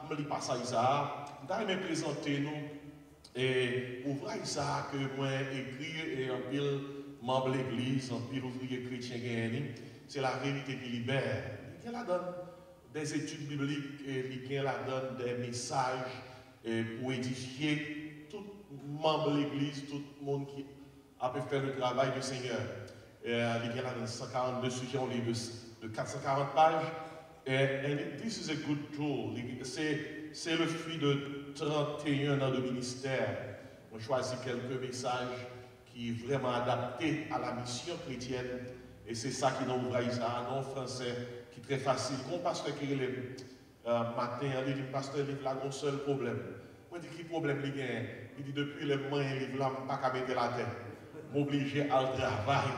je ne lis pas ça, je vais présenter nous et ouvrage ça que moi écrit et en pile membre de l'église, en pile ouvrier chrétien gagné, c'est la vérité qui libère. Il la donne des études bibliques et il la donne des messages pour édifier tout membre de l'église, tout le monde qui a pu faire le travail du Seigneur. Il y a 142 sujets, on lit de 440 pages. And this is a good tool. C'est le fruit de 31 ans de ministère. On choisit quelques messages qui sont vraiment adaptés à la mission chrétienne. Et c'est ça qui nous ouvre ça en français, qui est très facile. Quand pasteur qui est matin, il dit, pasteur, il a un seul problème. Moi, je dis, quel problème il y a? Il dit, depuis le moyen, il ne pas qu'à mettre la tête. M'obliger à travailler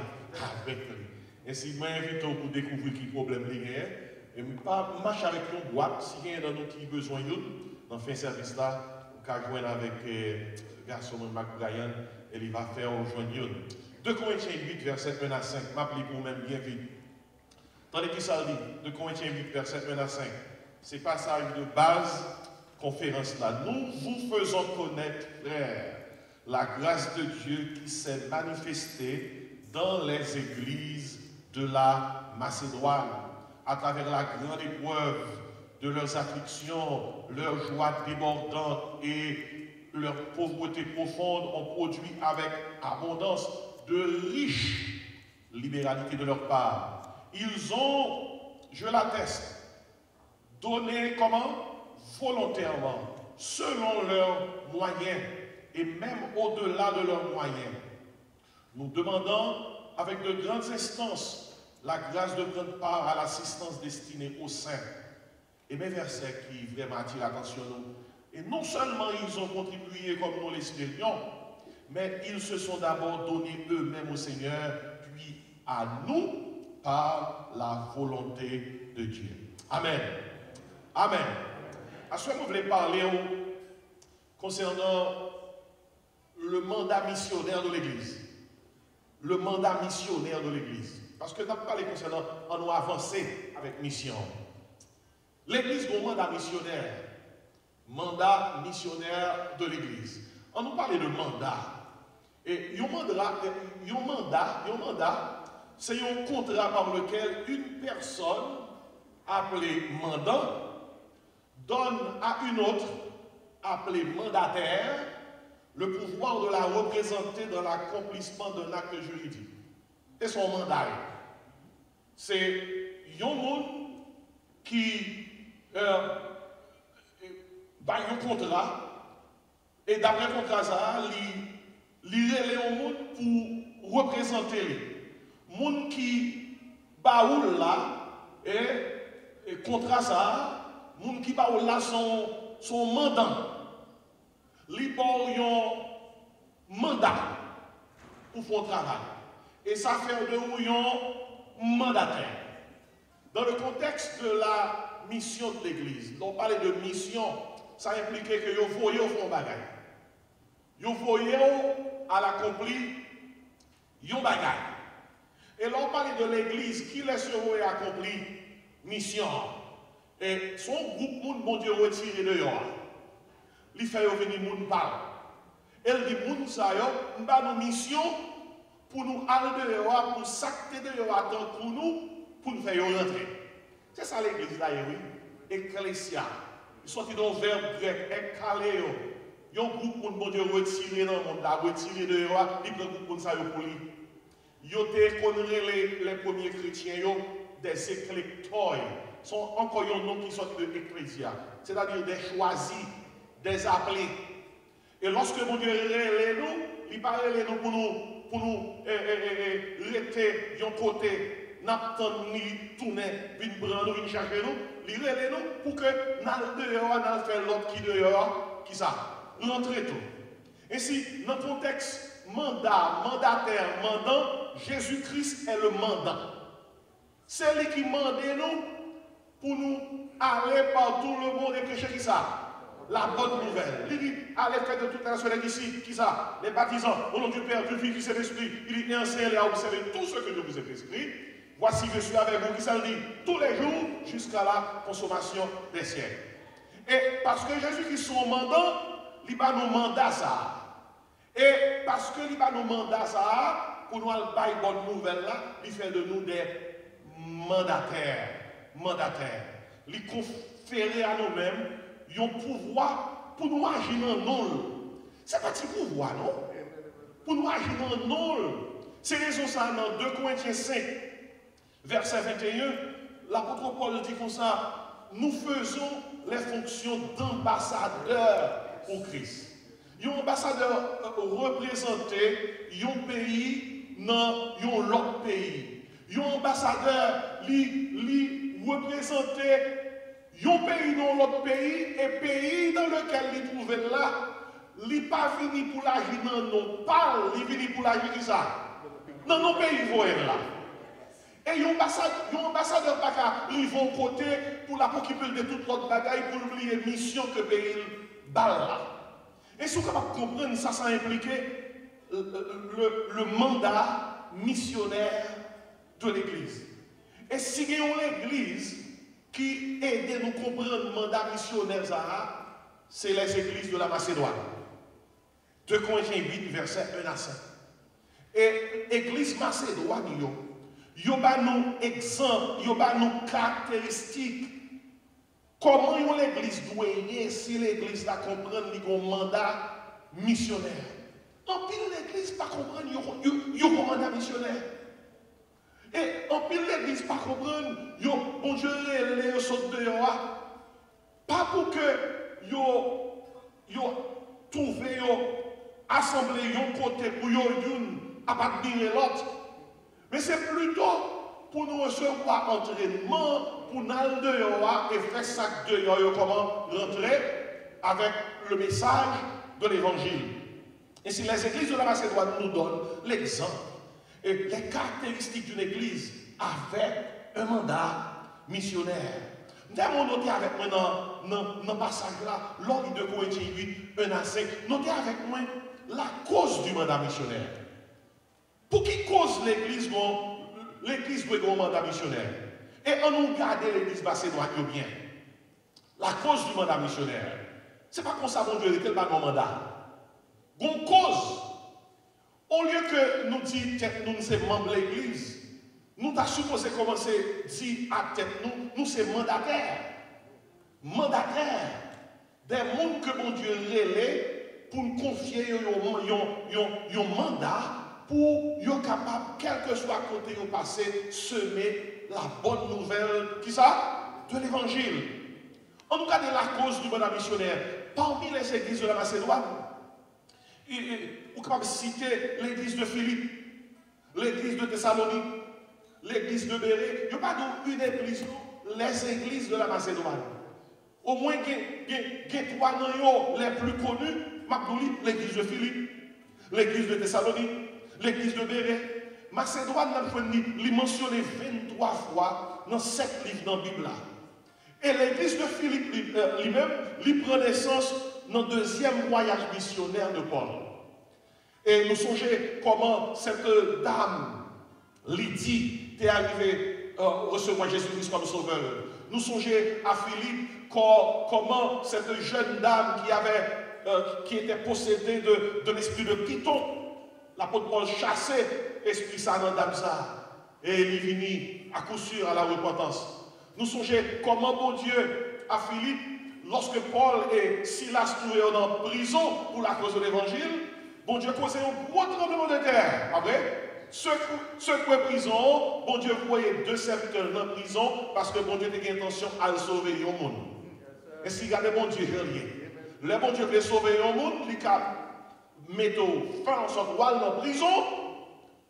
avec lui. Et si je m'invite pour découvrir quel problème il y a, et pas marcher avec une boîte, si il y a dans nous qui besoin de dans fin service là, on peut joindre avec le garçon de Brian et il va faire rejoindre 2 Corinthiens 8, verset 1 à 5. M'appelez pour même bien vite. Tandis que ça dit, 2 Corinthiens 8, verset 1 à 5. C'est passage de base, conférence là. Nous vous faisons connaître, frères, la grâce de Dieu qui s'est manifestée dans les églises de la Macédoine, à travers la grande épreuve de leurs afflictions, leur joie débordante et leur pauvreté profonde ont produit avec abondance de riches libéralités de leur part. Ils ont, je l'atteste, donné comment? Volontairement, selon leurs moyens et même au-delà de leurs moyens. Nous demandons avec de grandes instances la grâce de prendre part à l'assistance destinée aux saints. Et mes versets qui vraiment attirent l'attention nous. Et non seulement ils ont contribué comme nous l'espérions, mais ils se sont d'abord donnés eux-mêmes au Seigneur, puis à nous par la volonté de Dieu. Amen. Amen. À ce moment, je voulais parler concernant le mandat missionnaire de l'Église. Le mandat missionnaire de l'Église. Parce que nous avons parlé concernant, on nous avancé avec mission. L'Église a un mandat missionnaire. Mandat missionnaire de l'Église. On nous parlait de mandat. Et un mandat, c'est un contrat par lequel une personne appelée mandant donne à une autre appelée mandataire le pouvoir de la représenter dans l'accomplissement d'un acte juridique. Et son mandat, c'est un monde qui a un contrat, et d'après le contrat, ça, il relève au monde pour représenter les monde qui baoule là, et contrat ça, monde qui baoule là son mandant. Li bon yon mandat pour faire travail. Et ça fait de ou yon mandataire. Dans le contexte de la mission de l'Église, on parlait de mission, ça impliquait que vous voyez au fond bagay. Vous voyez à l'accompli yon bagay. Et là on parlait de l'Église qui laisse vous accomplir mission. Et son groupe moun bon Dieu retiré de yon. Il fait venir moun parle. Elle dit moun sa yo, m'ba nous mission pour nous aller de yo, pour s'acter de yo pour nous faire rentrer. C'est ça l'église là, oui. Ecclesia. Ils sont dans le verbe grec, ekkaleo. Yon groupe moun bon Dieu retiré dans le monde là, retiré de yo, il prend groupe moun sa yo pour lui. Yo te connaît les premiers chrétiens yo des éclecteurs. Sont encore un nom qui sort de l'ecclésia, c'est-à-dire des choisis, des appelés. Et lorsque mon Dieu relève nous, il parle nous pour nous rester d'un côté, n'attendre ni tourner, puis prendre nous, chercher nous, il relève nous pour que nous dehors, faire l'autre qui dehors, qui ça, rentrer tout. Ainsi, dans le contexte mandat, mandataire, mandant, Jésus-Christ est le mandant. C'est lui qui mande nous pour nous aller par tout le monde et prêcher qui ça? La bonne nouvelle. Il dit, allez faire de toute la nation ici, qui ça? Les baptisants, au nom du Père, du Fils, du Saint-Esprit. Il dit, enseignez à observer tout ce que je vous ai prescrit. Voici, je suis avec vous, qui ça dit, tous les jours, jusqu'à la consommation des siècles. Et parce que Jésus-Christ son mandant, il va nous mandat ça. Et parce que il va nous mandat ça, pour nous faire une bonne nouvelle là, il fait de nous des mandataires. Il conférer à nous-mêmes un pouvoir pour nous agir en nous. C'est pas un petit pouvoir, non? Pour nous agir en nous. C'est raison ça dans 2 Corinthiens 5, verset 21, l'apôtre Paul dit comme ça, nous faisons les fonctions d'ambassadeurs pour Christ. Un ambassadeur représenté un pays dans un autre pays. Un ambassadeur lui représenté un pays dans l'autre pays et pays dans lequel il trouvait là, il n'est pas fini pour l'agir dans nos parles, il est fini pour l'agir qui ça. Dans nos pays, vous voyez là. Et un ambassadeur ils vont côté pour la s'occuper de toute l'autre bagaille pour oublier la mission que le pays balle là. Et si vous pouvez comprendre, ça impliquait le mandat missionnaire de l'Église. Et si vous avez l'Église qui aide à nous comprendre le mandat missionnaire, c'est les églises de la Macédoine. 2 Corinthiens 8, verset 1 à 5. Et l'église Macédoine, il y a nos exemples, il y a nos caractéristiques. Comment l'église doit être si l'église la comprendre un mandat missionnaire? En pile l'église pas comprendre un mandat missionnaire. Et en pile l'église pas comprendre bon Dieu les saute dehors. Pas pour que yo trouver assembler un côté pour yo à pas dire l'autre. Mais c'est plutôt pour nous recevoir entraînement, pour nous aller dehors et faire ça dehors, comment rentrer avec le message de l'évangile. Et si les églises de la Macédoine nous donnent l'exemple et les caractéristiques d'une église avec un mandat missionnaire. Nous avons noté avec moi dans le passage là, lors de Corinthiens 8, 1 à 5, notez avec moi la cause du mandat missionnaire. Pour qui cause l'église doit avoir un mandat missionnaire? Et on nous garde l'église macédoine bien. La cause du mandat missionnaire. Ce n'est pas comme ça mon Dieu était pas un mandat. Une cause. Au lieu que nous disions que nous sommes membres de l'église, nous avons supposé commencer à dire à tête nous sommes mandataires. Mandataires. Des mondes que mon Dieu relève pour nous confier un mandat pour être capable, quel que soit côté au passé, semer la bonne nouvelle, qui ça? De l'évangile. On nous regarde la cause du mandat missionnaire. Parmi les églises de la Macédoine, on est capable de citer l'église de Philippe, l'église de Thessalonique, l'église de Bérée. Il n'y a pas une église, les églises de la Macédoine. Au moins, il y a 3 noms les plus connus, l'église de Philippe, l'église de Thessalonique, l'église de Bérée. Macédoine, il mentionné 23 fois dans 7 livres dans la Bible. Et l'église de Philippe lui-même, il prend naissance dans le 2e voyage missionnaire de Paul. Et nous songeons comment cette dame, Lydie, est arrivée à recevoir Jésus-Christ comme sauveur. Nous songeons à Philippe comment cette jeune dame qui était possédée de l'esprit de Python, l'apôtre Paul chassait l'esprit ça dans dame ça. Et il est venu à coup sûr à la repentance. Nous songeons comment bon Dieu à Philippe, lorsque Paul et Silas trouvaient dans la prison pour la cause de l'évangile, bon Dieu causait un gros tremblement de terre. Après, secouer prison, bon Dieu voyait 2 serviteurs dans la prison parce que bon Dieu avait l'intention à sauver le monde. Et si regardez bon Dieu, le bon Dieu veut sauver le monde, il a mis fin en sorte dans la prison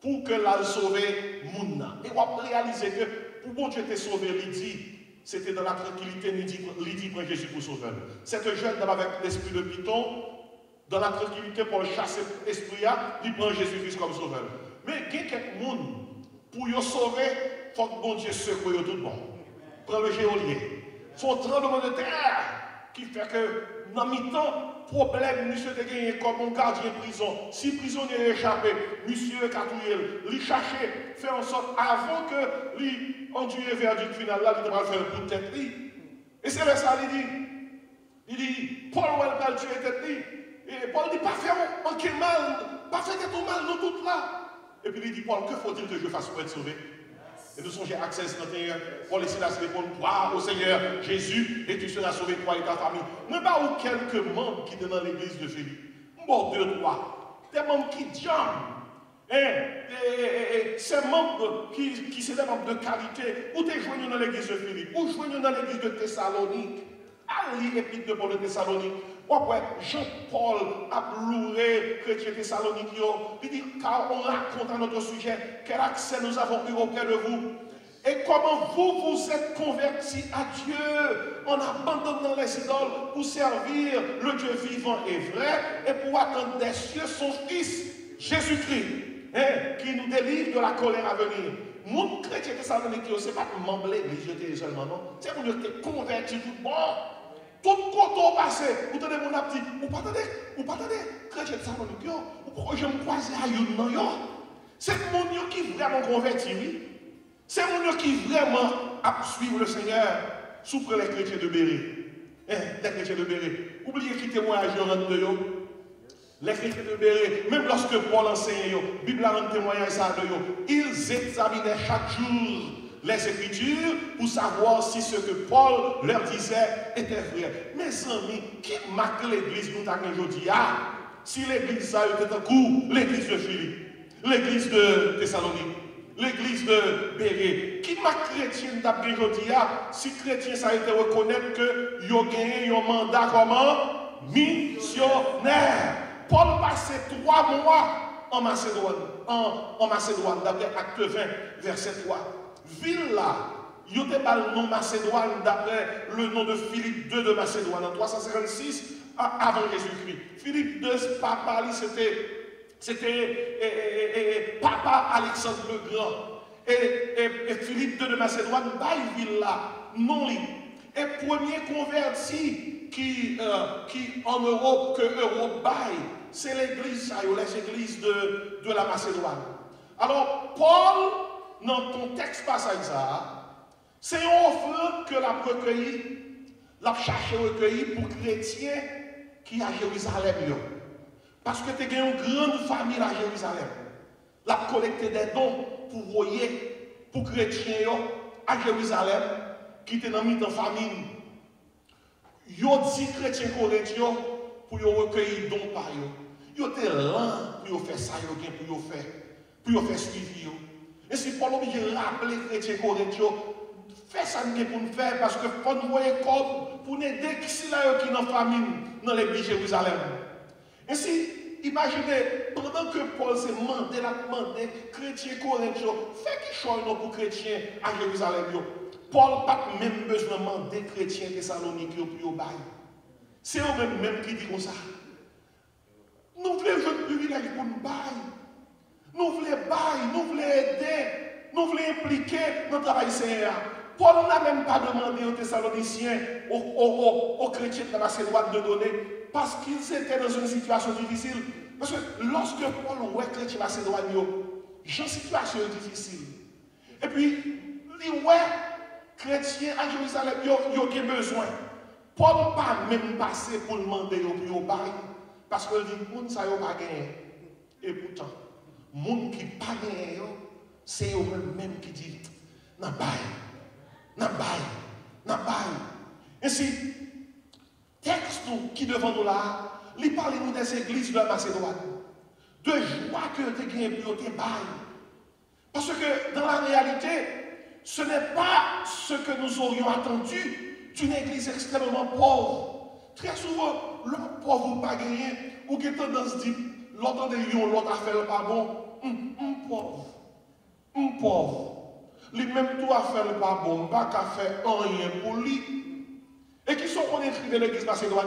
pour que la sauver le monde. Et on va réaliser que pour bon Dieu te sauver Lydie, c'était dans la tranquillité, Lydie prend Jésus pour sauver. Cette jeune dame avec l'esprit de Python, dans la tranquillité pour chasser l'esprit, il prend Jésus-Christ comme sauveur. Mais il y a quelques monde pour le sauver, il faut que bon Dieu secoue tout le monde. Prends le géolier. Son tremblement de terre qui fait que dans mi-temps, problème, monsieur te gagné comme un gardien de prison. Si prisonnier est échappé, monsieur Catouille, lui chercher, faire en sorte avant que lui enduire le verdict final là, il devra faire un coup de tête. Et c'est là ça, il dit, tuer tête. Et Paul dit, pas faire manquer mal, pas faire tout mal, nous toutes là. Et puis il dit, Paul, que faut-il que je fasse pour être sauvé? Et nous songez Actes 16, Paul et Silas répondent, crois au Seigneur Jésus et tu seras sauvé, toi et ta famille. Mais pas ou quelques membres qui étaient dans l'église de Philippe. Bon, 2, 3. Des membres qui jamment. Ces membres qui sont des membres de qualité, ou t'es joignés dans l'église de Philippe, ou joignés dans l'église de Thessalonique. Ali l'épître de Paul de Thessalonique. Ouais, Jean-Paul a loué chrétien Thessalonique. Il dit, car on raconte à notre sujet quel accès nous avons eu auprès de vous. Et comment vous vous êtes convertis à Dieu en abandonnant les idoles pour servir le Dieu vivant et vrai et pour attendre des cieux son Fils, Jésus-Christ, qui nous délivre de la colère à venir. Mon chrétien Thessalonique, ce n'est pas membre de l'église seulement, non. C'est pour nous qui convertis tout bon. Tout côté passé, vous tenez mon petit, vous pas attendez, chrétien Thessalonique, ou pourquoi je me croise à une non, c'est mon qui vraiment converti, oui. C'est mon qui vraiment a suivre le Seigneur sous les chrétiens de Béret. Les chrétiens de Béret. Oubliez qui témoignage de eux. Les chrétiens de Béret, même lorsque Paul enseigne, la Bible a un témoignage de eux. Ils examinaient chaque jour les Écritures pour savoir si ce que Paul leur disait était vrai. Mes amis, qui marque l'église nous avons aujourd'hui? Si l'église a été en cours, l'église de Philippe, l'église de Thessalonique, l'église de Béret, qui m'a chrétien d'après aujourd'hui, si chrétien ça a été reconnaître que il a gagné un mandat comme missionnaire. Paul passait 3 mois en Macédoine, d'après Acte 20, verset 3. Ville là, il y a le nom Macédoine d'après le nom de Philippe II de Macédoine en 356 avant Jésus-Christ. Philippe II, papa, c'était papa Alexandre le Grand. Et Philippe II de Macédoine, baille ville là, non li. Et premier converti qui en Europe, que Europe baille, c'est l'église, les églises de la Macédoine. Alors, Paul, dans le contexte passage, c'est une offre que l'a recueilli, l'a cherché recueilli pour chrétiens qui à Jérusalem. Parce que tu as une grande famille à Jérusalem. L'a collecté des dons pour voyer, pour chrétiens à Jérusalem, qui étaient dans une famille. Yo dit chrétiens corinthiens pour recueillir dons par eux. Ils étaient lents pour faire ça, pour faire suivi. Et si Paul obligé de rappeler les chrétiens corinthiens, fais ça pour nous faire parce que faut nous voir comme pour nous aider qui sont là qui dans la famine dans l'église de Jérusalem. Ainsi, imaginez, pendant que Paul s'est demandé, chrétiens corinthiens, fais qui choisit pour chrétiens à Jérusalem. Paul n'a pas même besoin de demander chrétiens Thessaloniques pour bail. C'est eux-mêmes qui disent comme ça. Nous voulons jouer de privilège pour nous bailler. Nous voulons bailler, nous voulons aider, nous voulons impliquer dans le travail Seigneur. Paul n'a même pas demandé aux Thessaloniciens, aux chrétiens de la Macédoine de donner, parce qu'ils étaient dans une situation difficile. Parce que lorsque Paul voit les chrétiens macédoiniens, j'ai une situation difficile. Et puis, il voit chrétiens à Jérusalem, ils ont besoin. Paul n'a pas même passé pour demander au bail, parce que dit, moun ça n'a pas gagné. Et pourtant, moun qui n'a pas gagné, c'est eux-mêmes qui disent, n'a bail. Ainsi, texte qui devant nous là, il parle nous des églises de la Macédoine, de joie que tu as gagné pour tes bail. Parce que dans la réalité, ce n'est pas ce que nous aurions attendu d'une église extrêmement pauvre. Très souvent, l'homme pauvre ou pas gagné, ou qui a tendance à dire, l'autre l'autre affaire pas bon, pauvre. Lui-même tout affaire pas bon, pas qu'à faire rien pour lui. Et qui sont qu'on écrit de l'église macédoine,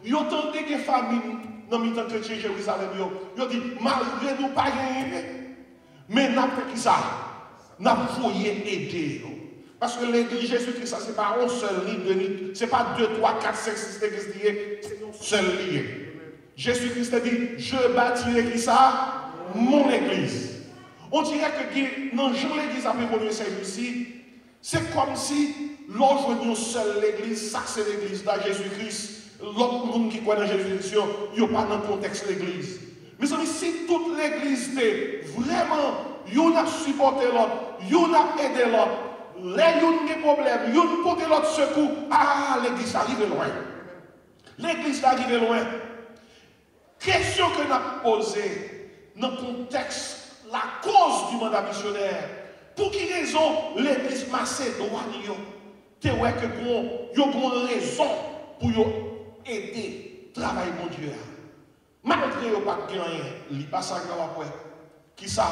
ils ont tenté des familles dans le temps chrétien Jérusalem, ils ont dit, malgré nous pas gagné, mais n'a pas qui ça, n'a pas aider. Parce que l'église Jésus-Christ, ce n'est pas un seul lit, ce n'est pas 2, 3, 4, 5, 6 églises liées, c'est un seul lit. Jésus-Christ a dit, je bâtirai qui ça? Mon église. On dirait que dans Jean l'église a évolué ici, c'est comme si l'on joignait seule l'église, ça c'est l'église de Jésus-Christ. l'autre monde qui croit dans Jésus-Christ, il n'y a pas dans le contexte de l'église. Mes amis, si toute l'église était vraiment, il a supporté l'autre, il a aidé l'autre, les gens ont des problèmes, ils ont porté l'autre secours, ah, l'église arrive loin. L'église arrive loin. Question que nous avons posée dans le contexte, la cause du mandat missionnaire. Pour quelle raison l'église macédoine, tu vois que il y a une raison pour aider le travail de Dieu. Malgré qu'il n'y a pas de rien, il n'y a pas ça après. Qui ça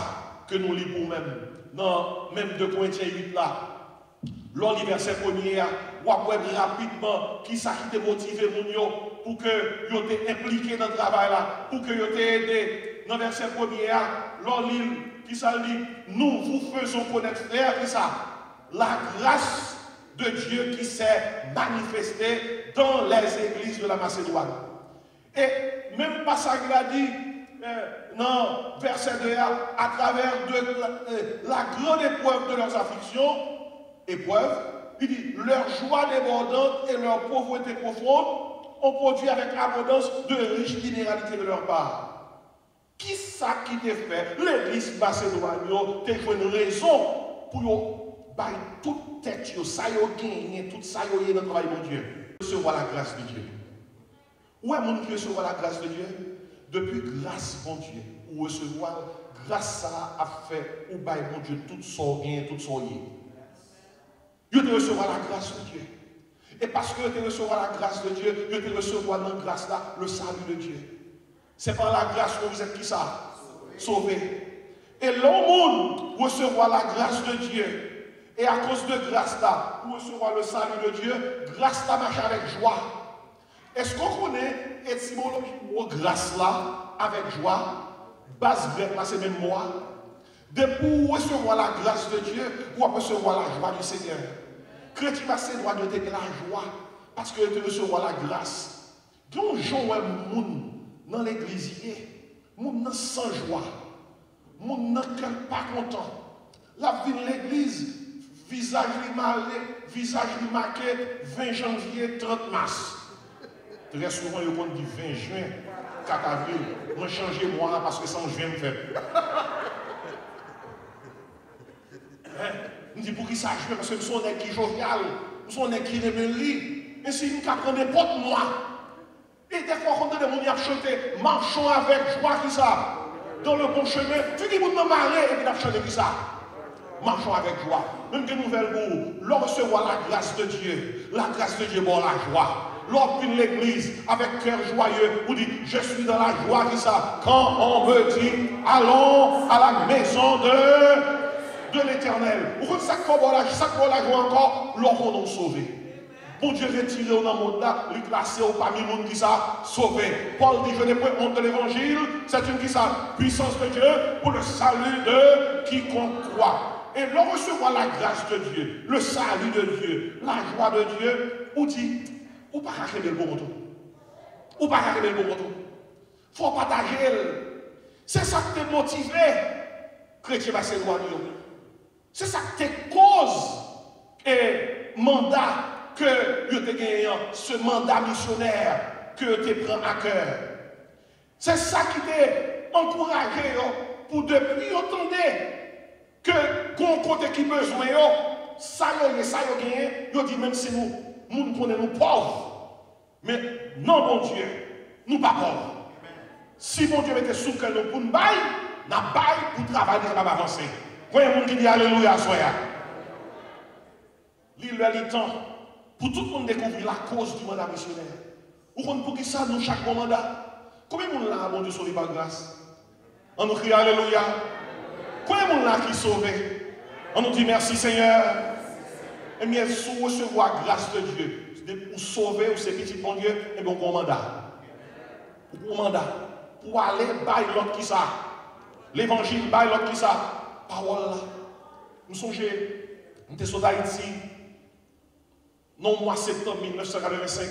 que nous lisons pour même dans même 2 Corinthiens 8 là. Lors du verset 1er, ou après rapidement, qui ça qui t'a motivé pour que vous soyez impliqué dans le travail là, pour que vous soyez aidé. Dans le verset 1er, lors l'île, qui ça dit, nous vous faisons connaître, frère, qui ça? La grâce de Dieu qui s'est manifestée dans les églises de la Macédoine. Et même pas ça qu'il a dit, dans verset 2, à travers la grande épreuve de leurs afflictions, il dit, leur joie débordante et leur pauvreté profonde ont produit avec abondance de riches libéralités de leur part. Qui ça qui t'a fait? L'église macédoine, tu as une raison pour bailler toute tête, ça y a gagné, tout ça y a dans le travail de Dieu. Recevoir la grâce de Dieu. Où est-ce que recevoir la grâce de Dieu? Depuis grâce, mon Dieu, ou recevoir grâce ça a fait, ou bailler, mon Dieu, tout son bien, tout son yé. Vous te recevoir la grâce de Dieu. Et parce que vous te recevoir la grâce de Dieu, vous te recevoir dans la grâce là, le salut de Dieu. C'est par la grâce que vous êtes qui ça? Sauvé. Et l'homme recevoir la grâce de Dieu. Et à cause de grâce là, pour recevoir le salut de Dieu, grâce là marche avec joie. Est-ce qu'on connaît étymologie de grâce là avec joie? Base grecque là, c'est même moi. De pour recevoir la grâce de Dieu, pour recevoir la joie du Seigneur. Chrétien macédoine doit être la joie parce que tu recevoir la grâce. Donc, gens moun dans l'église, moun sans joie, moun pas content. La vie de l'église, visage marqué 20 janvier, 30 mars. Très souvent, ils dit 20 juin, 4 avril. Moi, changer moi parce que sans juin me fait. Je dis pour qui ça joue, parce que nous sommes des qui jovial, nous sommes des qui rebellis. Mais si nous apprenons n'importe moi, et des fois, quand on a chanté, marchons avec joie, qui ça? Dans le bon chemin, tu dis, vous me marrez, et puis nous chanté qui ça? Marchons avec joie. Même que nouvelle pour l'on recevoir la grâce de Dieu. La grâce de Dieu, bon, la joie. L'on vient l'église avec cœur joyeux, vous dit, je suis dans la joie, qui ça? Quand on me dit, allons à la maison de l'Éternel. Vous voyez ça pour la joie encore, l'on nous sauvé. Bon Dieu retiré dans le monde là, lui placer au parmi le monde qui ça sauvé. Paul dit, je n'ai pas honte de l'évangile, c'est une qui ça puissance de Dieu pour le salut de quiconque croit. Et l'on recevoir la grâce de Dieu, le salut de Dieu, la joie de Dieu, ou dit, ou pas qu'à le bon retour. Ou pas qu'à le bon retour. Il faut partager. C'est ça qui te motive, chrétien macédoine. C'est ça qui te cause et mandat que tu gagné, ce mandat missionnaire que tu prends à cœur. C'est ça qui t'a encouragé pour depuis entendre que qu'on côté qui besoin, ça y est gagné, tu dit même si nous connaissons nous pauvres. Mais non, bon Dieu, nous pas pauvres. Si bon Dieu mettait sous que nous pour nous bailler, nous baillons pour travailler pour avancer. Voyez mon qui dit Alléluia, soya. L'île le temps pour tout le monde découvrir la cause du mandat missionnaire. Ou pour qui ça nous chaque mandat? Combien de monde là, bon Dieu, sauvé par grâce? On nous crie Alléluia. Combien de monde là qui est sauvé? On nous dit merci Seigneur. Et bien, si vous recevez la grâce de Dieu, pour sauver ou ces petits bon Dieu, et bien, on mandat. Pour mandat. Pour aller bailler l'autre qui ça. L'évangile bailler l'autre qui ça. Parole là. Nous songez, nous sommes d'Haïti, non mois septembre 1985.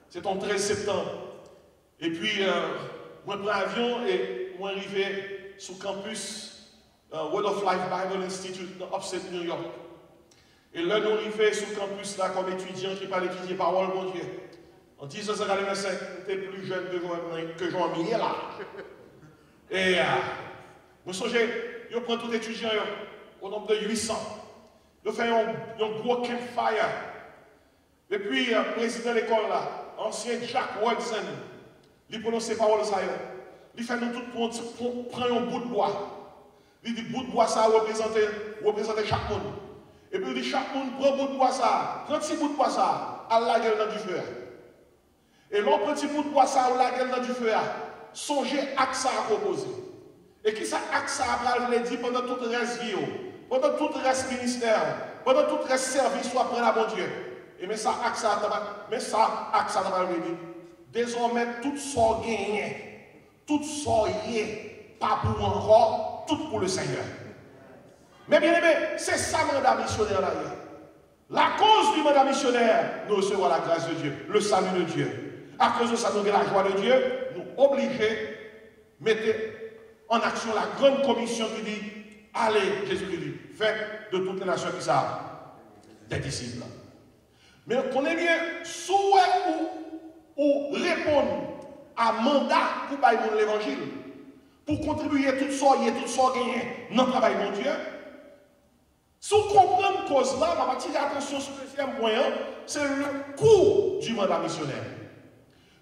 C'est en 13 septembre. Et puis, moi, je prends l'avion et moi, arrivé sur le campus Word of Life Bible Institute dans Upstate New York. Et là, nous arrivons sur le campus là comme étudiants qui parlent étudier parole, mon Dieu. En 1985, j'étais plus jeune que Jean-Michel là. Et je me souviens, je prends tout étudiant au nombre de 800. Je fais un gros campfire. Et puis, le président de l'école là, ancien Jack Watson, il prononce ces paroles ça. Il fait nous tous prendre un bout de bois. Il dit bout de bois ça représente chaque monde. Et puis il dit chaque monde prend bout de bois ça, 36 bouts de bois ça, à la gueule dans du feu. Et l'on prend petit bout de bois ça, à la gueule dans du feu. Songez à ça à proposer. Et qui ça à ça a dit pendant tout le reste vie, pendant tout le reste ministère, pendant tout le reste service, soit près la bon Dieu. Et mais ça à ça va dire. Désormais, tout ça gagné, tout ça y est, pas pour encore, tout pour le Seigneur. Mais bien aimé, c'est ça le mandat missionnaire là. La cause du mandat missionnaire, nous recevons la grâce de Dieu, le salut de Dieu. À cause de ça, nous avons la joie de Dieu, nous obligés, mettez en action la grande commission qui dit, allez, Jésus-Christ dit, faites de toutes les nations qui savent des disciples. Mais on est bien, souhait ou répondre à mandat pour bailler l'évangile, pour contribuer tout ça, gagner dans le travail de Dieu. Si vous comprenez une cause là, on va tirer attention sur le deuxième point, c'est le coût du mandat missionnaire.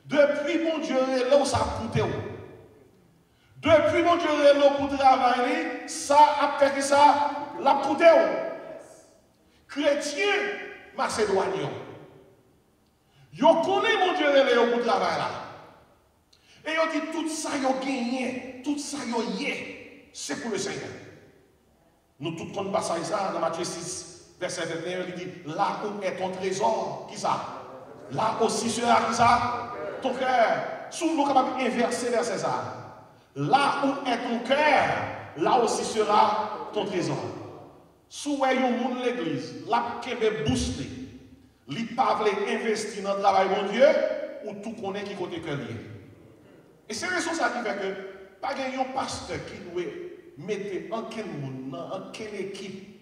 Depuis mon Dieu, là où ça a coûté. Depuis mon Dieu, là pour travailler, ça a fait ça, l'a coûté. Chrétiens macédoniens. Yo connaît mon Dieu, là pour travailler là. Et yo dit tout ça yo gagné, tout ça yo yé, c'est pour le Seigneur. Nous tous comptons passer ça dans Matthieu 6, verset 21, il dit, là où est ton trésor, qui ça? Là aussi sera qui ça? Ton cœur. Si nous sommes capables d'inverser verset ça. Là où est ton cœur, là aussi sera ton trésor. Si vous voyez monde l'église, là qui est boosté, il ne peut pas investir dans le travail de Dieu, ou tout connaît qui côté cœur lié. Et c'est raison ça qui fait que, pas un pasteur qui doit mettre en quelle équipe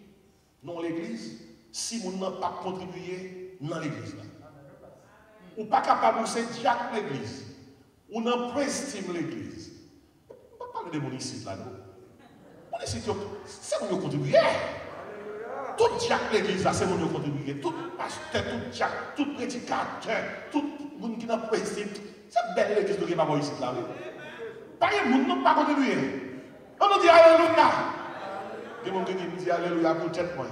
dans l'église, si vous n'avez pas contribué dans l'église. Ou pas capable de se dire l'église, ou n'en préstime l'église. On ne va pas parler de mon ici là, non? Mon ici, c'est mon contribuer. Tout diacre l'église, c'est mon contribuer. Tout pasteur, tout diacre, tout prédicateur, tout le monde qui n'a pas préstime. C'est belle l'église de Guémabo ici là. Pas de monde n'a pas contribué. On nous dit Alléluia. Il y a des gens qui disent Alléluia pour tout le monde.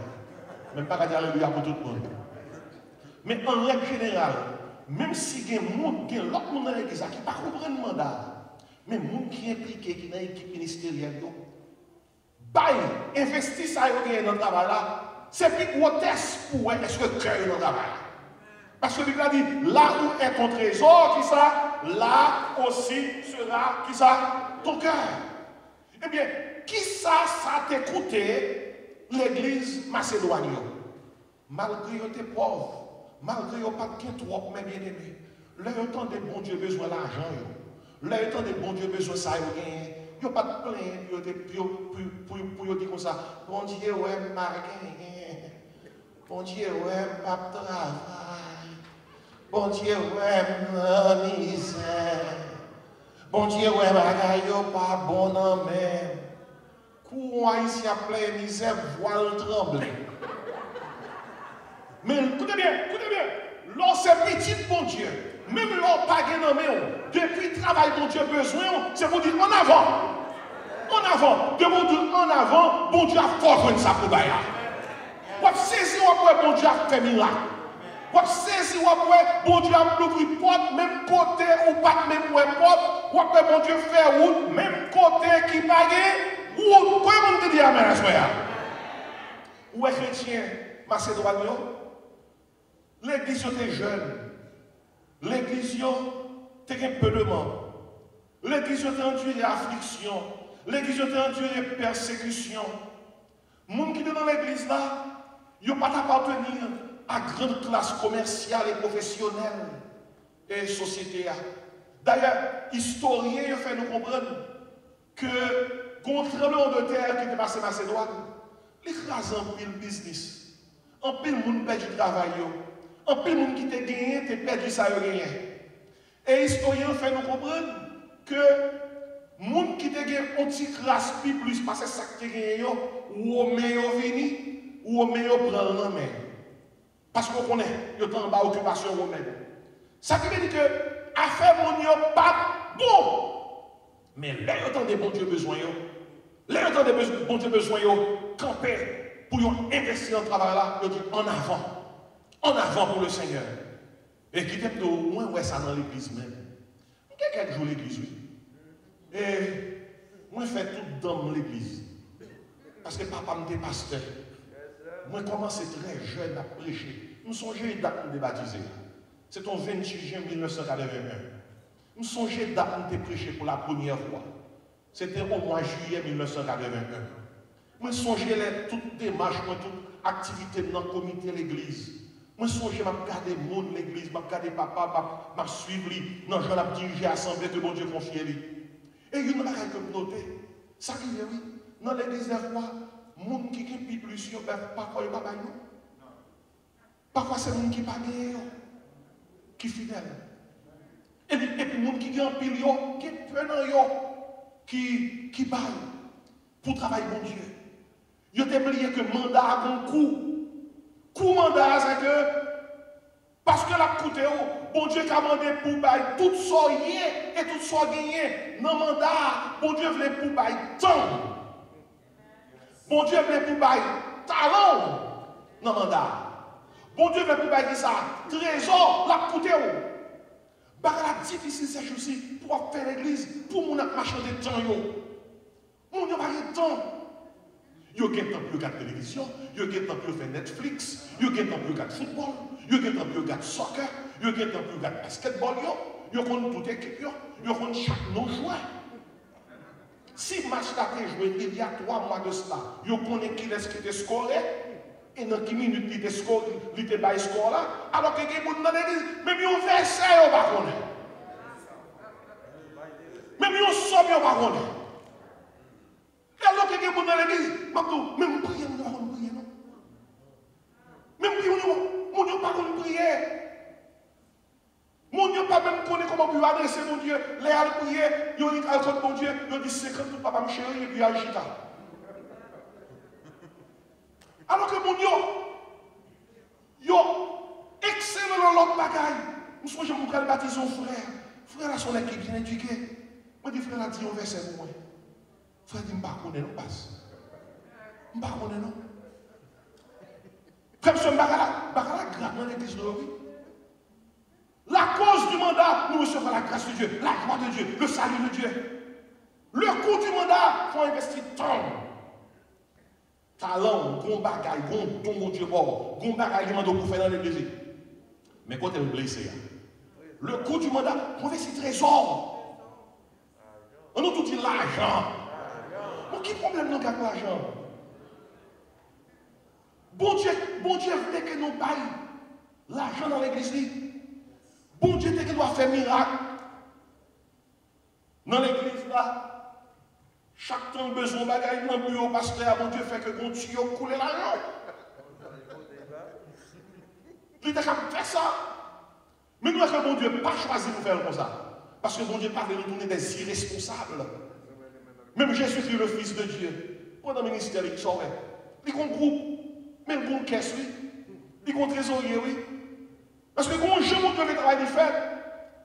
Même pas dire Alléluia pour tout le monde. Mais en règle générale, même si il y a l'autre monde dans l'église qui ne comprend pas le mandat, mais les gens qui sont impliqués, qui sont dans l'équipe ministérielle, investir ça dans le travail là, c'est plus gros test pour est-ce que tu es dans le travail. Parce que Bible dit, là où est ton trésor, qui ça, là aussi sera, qui ça, ton cœur. Eh bien, qui ça t'a coûté l'église macédonienne? Malgré tes pauvres, malgré pas de trop, mais bien aimé, là, temps de bon Dieu besoin d'argent, là, temps de bon Dieu besoin de ça, il n'y a pas de plainte pour dire comme ça, bon Dieu, ouais, marqué, bon Dieu, ouais, pas de travail, bon Dieu, ouais, misère. Bon Dieu, ouais, bagaille pas bon non mais. Courant ici à plein misère, voile trembler. Mais écoutez bien, lorsque c'est petit bon Dieu, même l'on pas gagné depuis le travail dont Dieu a besoin, c'est pour dire en avant, de vous dire en avant, bon Dieu a fait ça pour bailler. Vous saisir bon Dieu a fait miracle. Vous saisir bon Dieu a ouvert porte, même côté ou pas même porte, bon Dieu fait route, même côté qui paye, ou comment on dit amen à soi. Où est chrétien macédonien? L'église était jeune. L'église était un peu de membres. L'église était enduré affliction. L'église était enduré persécution. Les gens qui sont dans l'église là, ils ne peuvent pas appartenir à la grande classe commerciale et professionnelle et société. D'ailleurs, historiens fait nous comprendre que contre le de terre qui était passé Macédoine, l'écrase en pile business, en pile monde perd du travail, en pile monde qui t'a gagné, t'as perdu ça gagné. Et historiens fait nous comprendre que les gens qui ont une petite classe plus parce que ça qui est ou au meilleur vini ou au meilleur prend la main. Parce qu'on connaît, il y a en bas occupation romaine. Ça qui veut dire que affaire mon yo pas bon. Mais là, il y a des bons Dieu besoin. Là, il y a des bons Dieu besoin camper pour investir dans le travail là. Il dit en avant pour le Seigneur. Et qui t'aime au moins ouais ça dans l'église même. Quelques jours l'église, oui. Et moi, je fais tout dans l'église. Parce que papa me était pasteur. Moi, j'ai commencé très jeune à prêcher. Je me songeais date de baptiser. C'est au 28 juin 1981. Je me songeais date de prêcher pour la première fois. C'était au mois de juillet 1981. Moi, je songeais toutes les démarches, toutes activités dans le comité de l'église. Moi, je songeais à regarder le monde de l'église, à regarder papa, à suivre lui, dans je l'ai dirigé l'assemblée que bon Dieu confie lui. Et il y a une chose que je note, ça qui est oui, dans l'église des rois, les gens qui ont plus, parfois ils ne sont pas nous. Parfois c'est les gens qui ne sont pas qui sont fidèles. Et puis les gens qui ont pile, qui prennent, qui baillent pour travailler bon Dieu. Ils ont oublié que le mandat a un coût. Coût mandat, c'est que, parce que la coûte, bon Dieu qui a demandé pour bailler tout ça et tout ça gagné. Dans le mandat, bon Dieu voulait pour bailler temps. Bon Dieu voulait pour bailler talent dans le mandat. Bon Dieu voulait pour bailler ça. Trésor, la coûte. Bah, la difficile, c'est aussi pour faire l'église, pour mon marchand de temps. Mon n'a pas de temps. Yo gen temps pour regarder télévision, yo gen temps pour faire Netflix, yo gen temps pour regarder football, yo gen temps pour regarder soccer, yo gen temps pour regarder basketball, yo connaît toute équipe, yo connaît chaque non joueur. Si match a été joué il y a 3 mois de cela, yo connaît qui est-ce qui était scoré, et dans quelle minute il était scoré, il était bas score là, alors que les gens dans l'église, même yo verset yo pas connaît. Même yo somme yo pas connaît. Alors que les gens dans l'église, même prier, nous ne prier, non. Même prier, nous ne pas prier. Nous ne pas même connaître comment on peut adresser mon Dieu. Les à prier, ils ont dit à mon Dieu, ils ont dit 50 tout papa me chéri et puis à Chita. Alors que mon Dieu, yo excellent dans l'autre bagaille. Nous sommes je me baptiser son frère. Frère a son équipe bien éduqué. Moi, dis frère a dit un verset pour moi. Frère dit, je ne connais pas, non, passe. Je ne connais pas, non. Frère, je ne connais pas grave dans l'église de l'Ovi. La cause du mandat, nous recevons la grâce de Dieu, la gloire de Dieu, le salut de Dieu. Le coût du mandat, il faut investir temps. Talent, bon bagaille, bon don, mon Dieu, bon bagaille, il pour faire dans l'église. Mais quand elle est blessée, le coût du mandat, il faut investir trésor. On nous tout dit l'argent. Quel problème nous avons avec l'argent? Bon Dieu voulait que nous baillons l'argent dans l'église. Bon Dieu voulait que nous faire miracle. Dans l'église là, chaque temps besoin de bagaille dans le bureau pasteur, bon Dieu fait que bon Dieu coule l'argent. Il était capable de faire ça. Mais nous, est-ce que bon Dieu n'a pas choisi de faire comme ça? Parce que bon Dieu parle de nous tourner des irresponsables. Même Jésus-Christ, le Fils de Dieu, pendant le ministère, il saurait. Il y a un groupe, mais il y a une caisse, oui. Il y a un trésorier, oui. Parce que quand je montre le travail fait,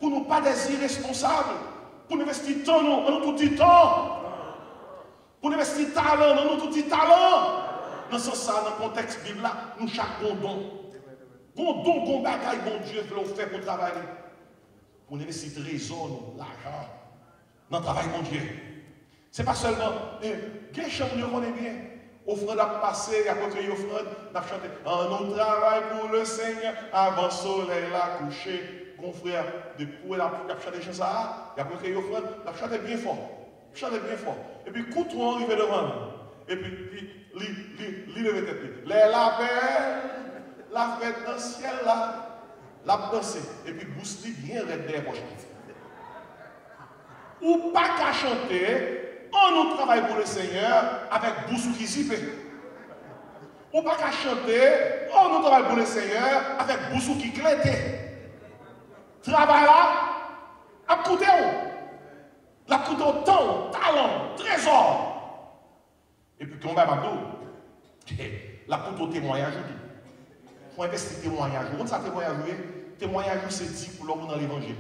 pour nous pas des irresponsables, pour nous investir temps, nous tout dit temps. Pour nous investir talent, nous tout dit talent. Dans ce sens, dans le contexte biblique, nous chaque bon don. Bon don, bon bagaille, bon Dieu veut faire pour travailler. Pour nous investir trésor, l'argent, dans le travail, bon Dieu. Ce n'est pas seulement, quel chant nous connaît bien. Offrande a passé, il y a côté offrande, on a chanté. On travaille pour le Seigneur, avant le soleil l'a couché. Mon frère, depuis qu'il a chanté chant ça, il y a côté offrande, on a chanté bien fort. Chanté bien fort. Et puis, quand on arrive devant, et puis, il lève tête. Les lapins, la fête dans le ciel là, la danser. Et puis, Bousli bien raide derrière poche. Ou pas qu'à chanter. On nous travaille pour le Seigneur avec bouche qui zippe. On ne peut pas chanter, on nous travaille pour le Seigneur avec bouche qui clète. Travail là, talents, trésors. Et puis, quand on va la pour ton témoignage, il faut investir témoignage. Vous savez ça témoignage, témoignage c'est dit pour l'homme dans l'évangile.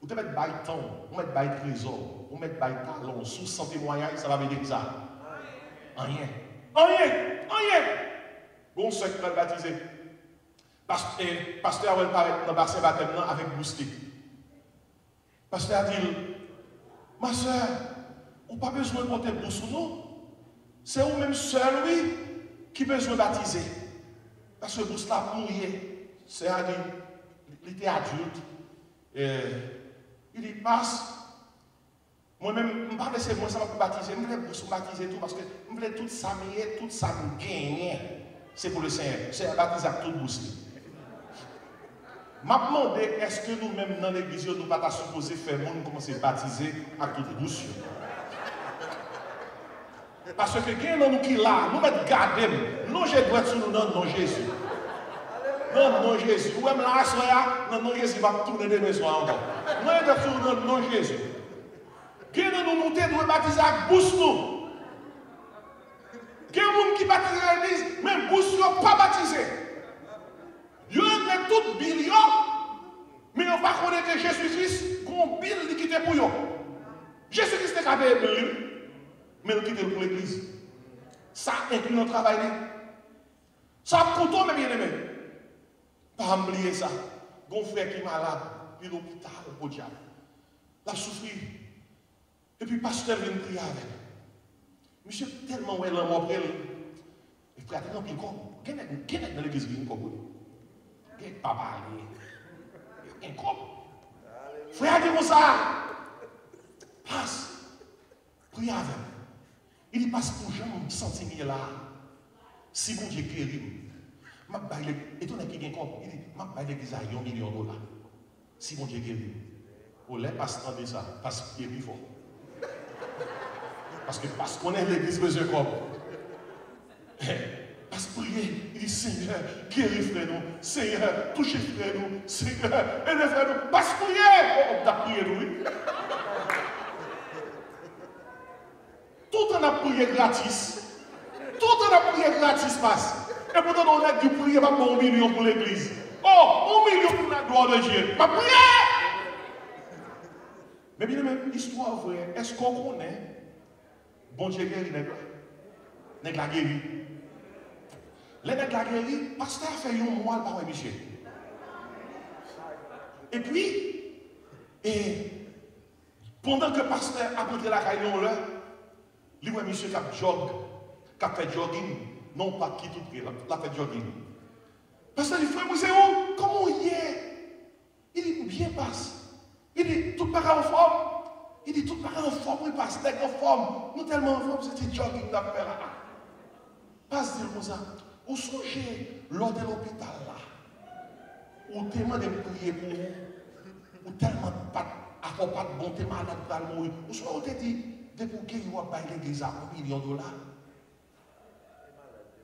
Vous devez mettre bail temps, vous mettez bail trésor, vous mettez bail talent, sous sans témoignage, ça va venir ça. Rien. Bon, ceux qui veulent baptiser. Pasteur va paraître dans le bassin baptême avec boosté. Pasteur a dit, ma soeur, on n'a pas besoin de porter le boussou, non? C'est vous-même seul, oui, qui a besoin de baptiser. Parce que le boussou là mouillé. C'est à dire, il était adulte. Il dit, passe. Moi-même, je ne vais pas laisser moi ça pour baptiser. Je voulais baptiser tout parce que je voulais tout ça, tout ça me gagner. C'est pour le Seigneur. C'est un baptême à tout bousser. Je me demande, est-ce que nous-mêmes dans l'église, nous ne sommes pas supposés faire le monde commencer à baptiser à toute bouche? Parce que quelqu'un dans nous qui là, nous mettons garder, non, je dois être nous dans le nom Jésus. Non, Jésus. Ou même là, non, non, Jésus va tourner des maisons encore. Non, je dois être dans le nom Jésus. Quelqu'un dans nous, nous devons baptiser à bouche nous. Quelqu'un qui baptise à l'église, mais bouche ne pas baptisé. Ils ont tout billion, mais on ne pas connaître que Jésus-Christ, qu'on bill qui était pour eux. Jésus-Christ est capable de lui, mais nous quittons pour l'église. Ça inclut notre travail. Ça pour toi, mes bien-aimés. Pas oublier ça. Mon frère qui est malade, il est à l'hôpital pour le diable. Il a souffert. Et puis, le pasteur vient prier avec. Monsieur, tellement où elle est mort, il frère, il y a qui est dans l'église qui est comme il n'y a pas parlé. Il y a un couple. Frère, dit comme ça. Passe. Prie avec. Il dit, passe pour Jean, sentir là. Si mon Dieu guérit, et tout le monde qui est comme il dit, je vais l'église à $1 million. Si mon Dieu guérit. Au lait, passe dans ça. Passe pied plus fort. Parce qu'on est l'église besoin comme. Parce que prier, il dit Seigneur, guéris frère nous, Seigneur, touchez frère nous, Seigneur, aidez frère nous. Parce que prier, on t'a prié nous. Tout en a prié gratis. Tout en a prié gratis passe. Et pourtant on a dû prier pas pour $1 million pour l'église. Oh, $1 million pour la gloire de Dieu. Pas prier. Mais bien même, histoire vraie, est-ce qu'on connaît bon Dieu guéri n'est la guéri. Les nègres la guéri, pasteur a fait un mois par Michel. Et puis, pendant que pasteur a montré la caillon là, lui voit monsieur qui a fait jogging, non pas qui tout près, la fait jogging. Pasteur dit, frère, vous savez où? Comment il est? Il dit, bien passe. Il dit, tout paraît en forme. Il dit, tout paraît en forme, oui, pasteur, en forme. Nous tellement en forme, c'était jogging d'après là. Passe dire comme ça. Ou songez lors de l'hôpital là, ou tellement de prier pour vous, ou tellement pas de bon témoin malade pour mourir. Ou soit on te dit, depuis qu'il y a l'église à $1 million.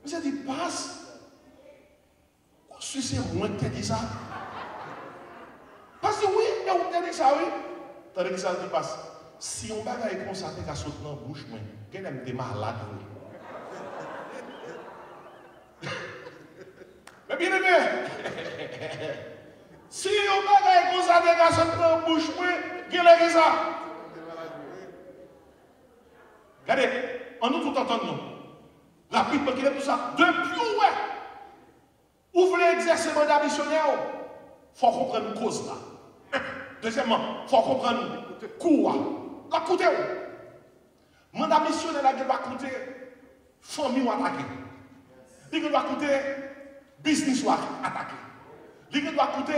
Mais ça dit, passe. Si c'est moi qui te dit ça. Parce que oui, et on te dit ça, oui. Tandis que ça dit, passe. Si on bagaille comme ça, t'es qu'à sauter dans la bouche, qu'elle aime des malades, oui. Mais bien aimé, si on bagaille comme ça, des garçons dans la bouche, quel est ça? Regardez, on nous tout entend nous. Rapidement, qu'il est tout ça. Depuis où vous voulez exercer le mandat missionnaire, il faut comprendre une cause là. Deuxièmement, il faut comprendre quoi. La coûter où? Mandat missionnaire là, il va coûter famille ou attaquer. Il va coûter business ou attaquer. Il va coûter,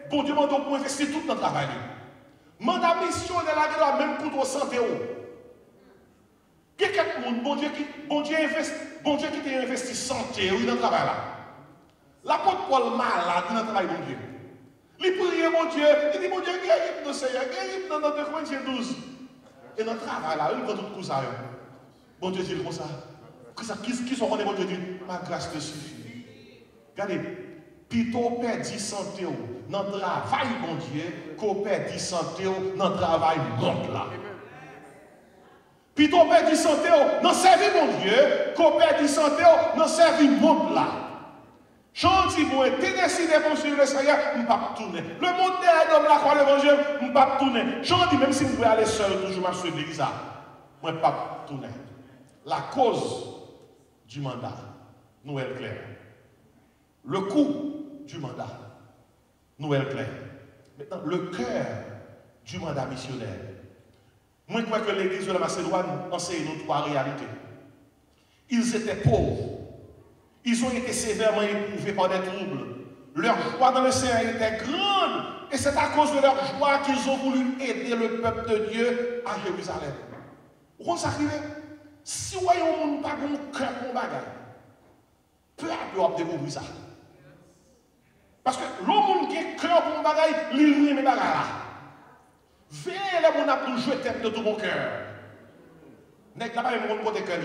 bon Dieu, on doit investir tout dans le travail. Mandat missionnaire là, il va même coûter au santé. Quelqu'un, bon Dieu qui t'a investi santé dans le travail là. L'apôtre Paul malade dans le travail de Dieu. Il prie mon Dieu, il dit mon Dieu, guéris-nous Seigneur, guéris-nous dans notre Corinthiens 12. Et dans le travail là, il prend tout ça. Bon Dieu dit comme ça. Qui sont mon Dieu dit, ma grâce te suffit. Regardez, plutôt perdre santé dans le travail, mon Dieu, qu'on perd santé dans le travail monde là. Puis ton père dit santé, non servi mon Dieu, qu'on père dit santé, non servi monde là. Chanti moi, t'es décidé pour suivre le Seigneur, je ne vais pas tourner. Le monde derrière la croix de l'évangile, je ne vais pas tourner. Chanti, même si je vais aller seul, toujours je suivre l'église, je ne vais pas tourner. La cause du mandat, nous est claire. Le coût du mandat, nous est clair. Maintenant, le cœur du mandat missionnaire. Moi, je crois que l'église de la Macédoine enseigne nos trois réalités. Ils étaient pauvres. Ils ont été sévèrement éprouvés par des troubles. Leur joie dans le Seigneur était grande. Et c'est à cause de leur joie qu'ils ont voulu aider le peuple de Dieu à Jérusalem. Vous comprenez ça arrive? Si vous voyez un monde pas un cœur pour bagaille, peu à peu, on découvrir ça. Parce que le monde qui est cœur pour bagaille, il aime bagaille là. Veillez les gens pour jouer tête de tout mon cœur. N'est-ce pas le monde côté cœur?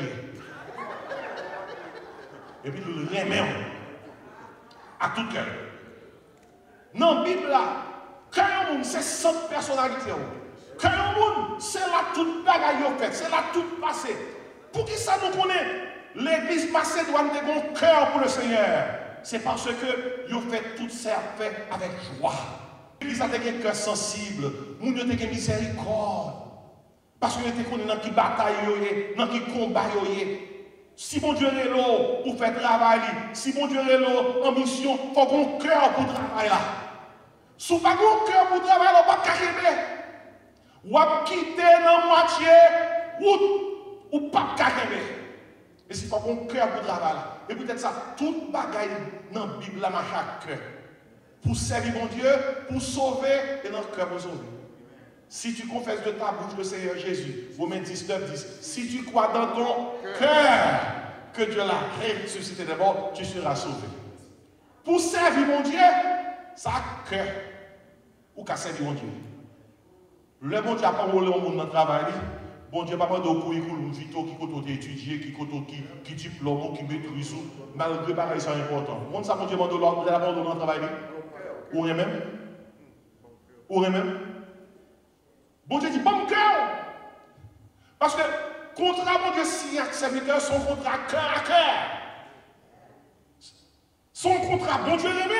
Et puis nous remet à tout cœur. Dans la Bible, cœur monde, c'est 100 personnalités. Cœur monde, c'est là toute bagaille faite, c'est là tout passé. Pour qui ça nous connaît? L'église Macédoine a un cœur pour le Seigneur. C'est parce que ils ont fait tout ça fait avec joie. L'église a un cœur sensible, nous avons une miséricorde. Parce que nous avons dans qui bataille, dans qui combat. Si bon Dieu est là pour faire travail, si bon Dieu est là en mission, il faut qu'on cœur pour travailler là. Si vous n'avez pas un cœur pour travailler, vous ne pouvez pas carrément. Ou quitter dans la moitié, ou pas carrément. Et s'il faut qu'on cœur pour travailler là. Et peut-être ça, toute bagaille dans la Bible, là, chaque cœur. Pour servir mon Dieu, pour sauver, et dans le cœur pour sauver. Si tu confesses de ta bouche le Seigneur Jésus, Romains 19, 10, si tu crois dans ton cœur que Dieu l'a ressuscité de mort, tu seras sauvé. Pour servir mon Dieu, ça a cœur. Ou qu'à servir mon Dieu. Le bon Dieu n'a pas volé au monde dans le travail. Bon Dieu n'a pas demandé au curriculum vitae qui compte étudier, qui diplôme, qui maîtrise. Malgré pareil, c'est important. Bon, ça, mon Dieu m'a demandé dans le travail. Ou rien même. Ou rien même. Bon Dieu dit, bon cœur. Parce que, contrat, mon Dieu, si un serviteur, son contrat cœur à cœur. Son contrat, bon Dieu, l'aimé.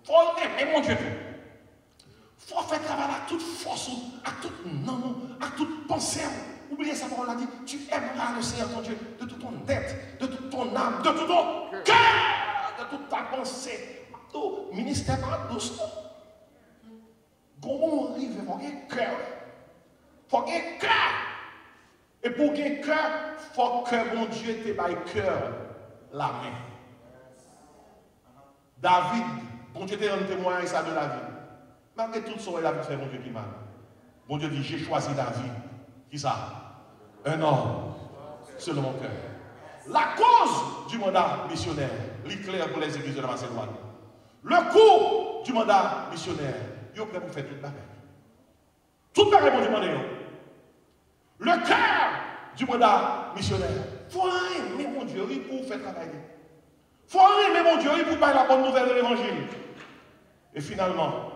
Il faut aimer, mon Dieu. Il faut faire travail à toute force, à toute non, à toute pensée. Oubliez ça, on l'a dit, tu aimeras le Seigneur ton Dieu de toute ton tête, de toute ton âme, de tout ton cœur, de toute ta pensée. Tout ministère pas douce. Comment arrive, il faut qu'il y ait cœur. Il faut qu'il y ait cœur. Et pour qu'il y ait cœur, il faut que mon Dieu te baille cœur la main. David, bon Dieu te rend témoin ça de David. Malgré tout ça, David fait mon Dieu qui mal. Mon Dieu dit, j'ai choisi David. Qui ça? Un homme selon mon cœur. La cause du mandat missionnaire, l'éclair pour les églises de la Macédoine. Le coût du mandat missionnaire. Yo prêt pour faire toute bagaille. Toute bagaille pour demander. Le cœur du mandat missionnaire. Il faut aimer mon Dieu pour faire travailler. Il faut aimer mon Dieu pour parler la bonne nouvelle de l'évangile. Et finalement,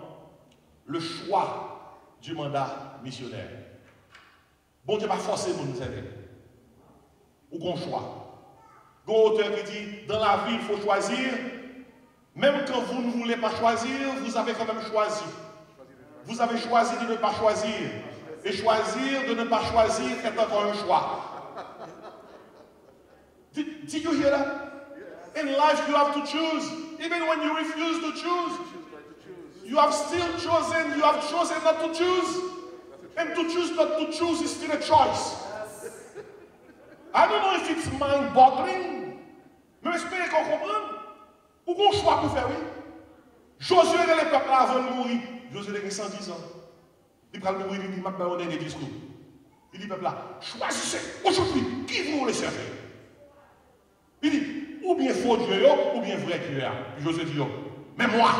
le choix du mandat missionnaire. Bon Dieu va forcer pour nous aider. Ou qu'on choix. Un auteur qui dit, dans la vie, il faut choisir. Même quand vous ne voulez pas choisir, vous avez quand même choisi. Vous avez choisi de ne pas choisir. Et choisir de ne pas choisir est encore un choix. Did you hear that? In life you have to choose. Even when you refuse to choose, you have still chosen, you have chosen not to choose. And to choose not to choose is still a choice. I don't know if it's mind-boggling. Mais j'espère qu'on comprenne. Ou qu'on choix pour faire, oui. Josué et les peuples avant de mourir. Josué a 110 ans. Il va mourir, il dit, m'a pas donné des discours. Il dit, peuple là, choisissez aujourd'hui qui vous voulez servir. Il dit, ou bien faux Dieu, ou bien vrai Dieu. Puis Josué dit, mais moi,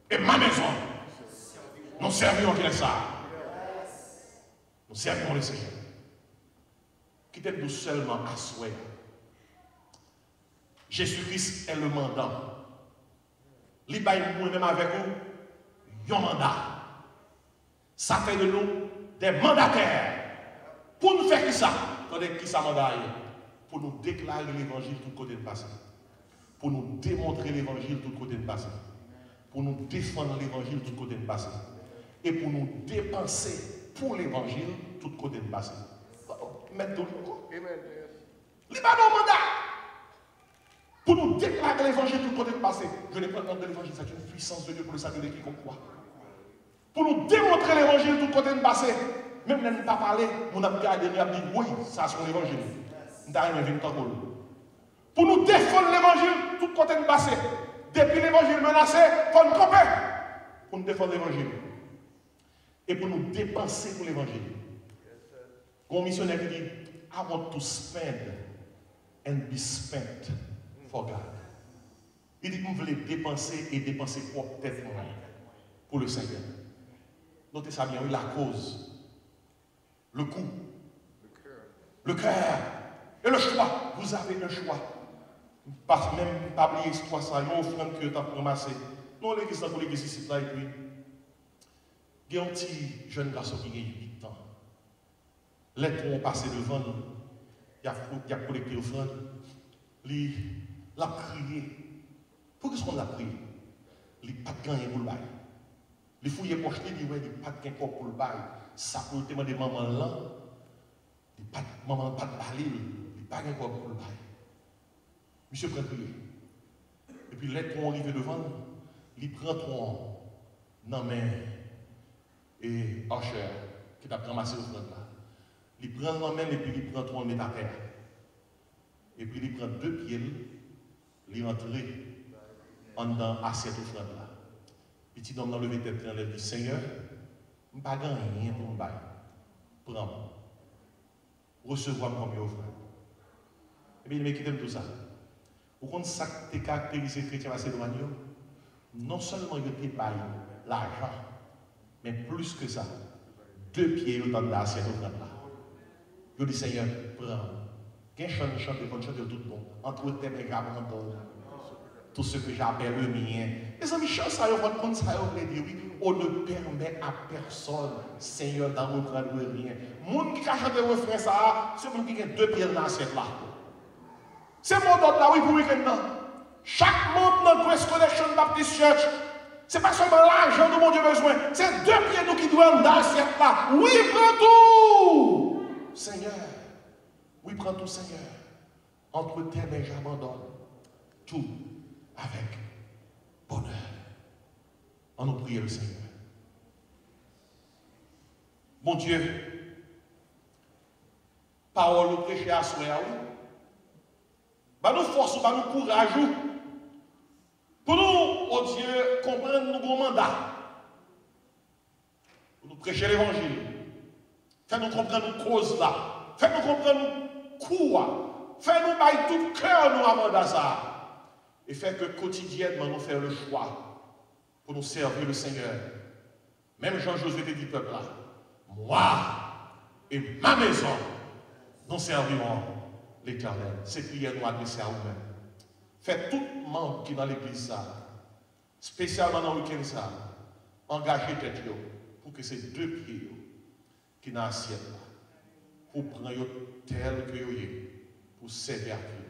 et ma maison, nous servirons qui est ça. Nous servirons le Seigneur. Quittez-nous seulement à souhait. Jésus-Christ est le mandant. Il va nous-mêmes avec vous, un mandat. Ça fait de nous des mandataires Pour nous faire qui ça? Attendez, qui ça mandat? Pour nous déclarer l'évangile tout côté de passé. Pour nous démontrer l'évangile tout côté de passé. Pour nous défendre l'évangile tout côté de passé. Et pour nous dépenser pour l'évangile tout côté de passé. Mettre tout le monde. Il n'y a pas de mandat. Pour nous déclarer l'évangile tout côté de passé. Je n'ai pas de l'évangile, c'est une puissance de Dieu pour le salut de quiconque croit. Pour nous démontrer l'évangile tout côté de passé. Même si nous n'avons pas parlé, nous avons regardé, nous avons dit oui, ça c'est l'évangile. Nous avons vu pour nous défendre l'évangile tout côté de passé. Depuis l'évangile menacé, il faut nous camper pour nous défendre l'évangile. Et pour nous dépenser pour l'évangile. Un missionnaire qui dit, I want to spend and be spent for God. Il dit, vous voulez dépenser et dépenser pour tête pour le Seigneur. Notez ça bien, oui, la cause. Le coût, le cœur et le choix. Vous avez le choix. Pas même pas oublier histoire ça, une offrande que tu as ramassée. Non, l'église pour l'église ici, là, et puis, il y a un petit jeune garçon qui a 8 ans. Les troncs ont passé devant nous. Il a collecté l'offrande. Il a prié. Pourquoi est-ce qu'on l'a prié? Il n'a pas gagné pour le bail. Il fouillé poche, il dit, ouais, il n'a pas gagné pour le bail. Ça peut demander maman là, maman pas de parler, il pas encore pour le bail. Monsieur prend prier. Et puis les troncs arrivent devant, il prend tronc dans main et Archer qui t'a ramassé au front là. Il prend dans main et puis il prend tronc met à terre. Et puis il prend 2 pieds, il rentre en dedans assiette au front là. Petit homme dans le tête, il dit Seigneur, je n'ai pas gagné rien pour me bailler. Prends-moi. Recevoir comme offre. Et bien, il m'a quitté tout ça. Vous comprenez ça qui caractérise les chrétiens macédoniens? Non seulement ils te baillent l'argent, mais plus que ça. 2 pieds dans l'assiette au front là. Je dis Seigneur, prends. Qu'un chante, chante, chante tout bon. Entre tes mains, j'abandonne. Tout ce que j'appelle le mien. Les amis, chance ça, on va prendre ça, on va dire oui. On ne permet à personne, Seigneur, d'en reprendre rien. Moun qui a chanté le refrain, ça, c'est moun qui a 2 pieds dans l'assiette là. C'est mon d'autre là, oui, pour le week-end. Chaque membre dans Grace Connection Baptist Church, c'est pas seulement l'argent dont mon Dieu a besoin, c'est 2 pieds nous qui doivent dans l'assiette là. Oui, prends tout, Seigneur. Oui, prends tout, Seigneur. Entre tes mains, j'abandonne tout avec bonheur. On nous prie le Seigneur. Mon Dieu, parole nous prêcher à soi, oui. Bah nous force, bah nous courage, pour nous, oh Dieu, comprendre nos mandats. Pour nous prêcher l'évangile. Fais-nous comprendre nos causes là. Fais-nous comprendre nos quoi. Fais-nous bailler tout cœur nous à mandat ça. Et fait que quotidiennement nous faisons le choix pour nous servir le Seigneur. Même Jean-Josué te dit peuple là, moi et ma maison, nous servirons l'Éternel. C'est prière nous adresser à vous-même. Faites tout membre qui est dans l'église ça, spécialement dans le week-end ça, engagez tête pour que ces 2 pieds qui sont dans l'assiette là, pour prendre tel que vous êtes, pour servir Dieu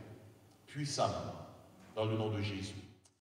puissamment dans le nom de Jésus.